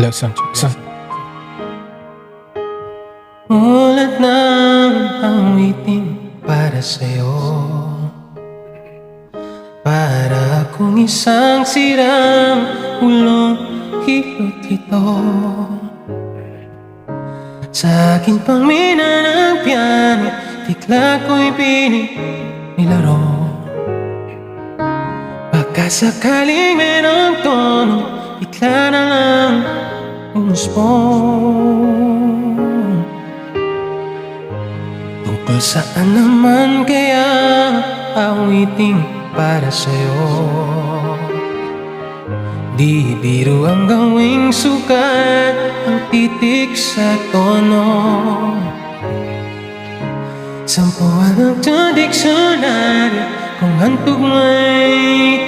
Love song, check. Mulat ng awitin para sa'yo, para akong isang sirang ulong hilot ito. Sa aking pangmina ng piano, tikla ko'y nilaro. Baka sakaling merong tono, bigla na lang umusbong. Tungkol saan naman kaya awiting para sa'yo? Di biro ang gawing sukat ang titik sa tono. 10 ang diksyonario kung hantog may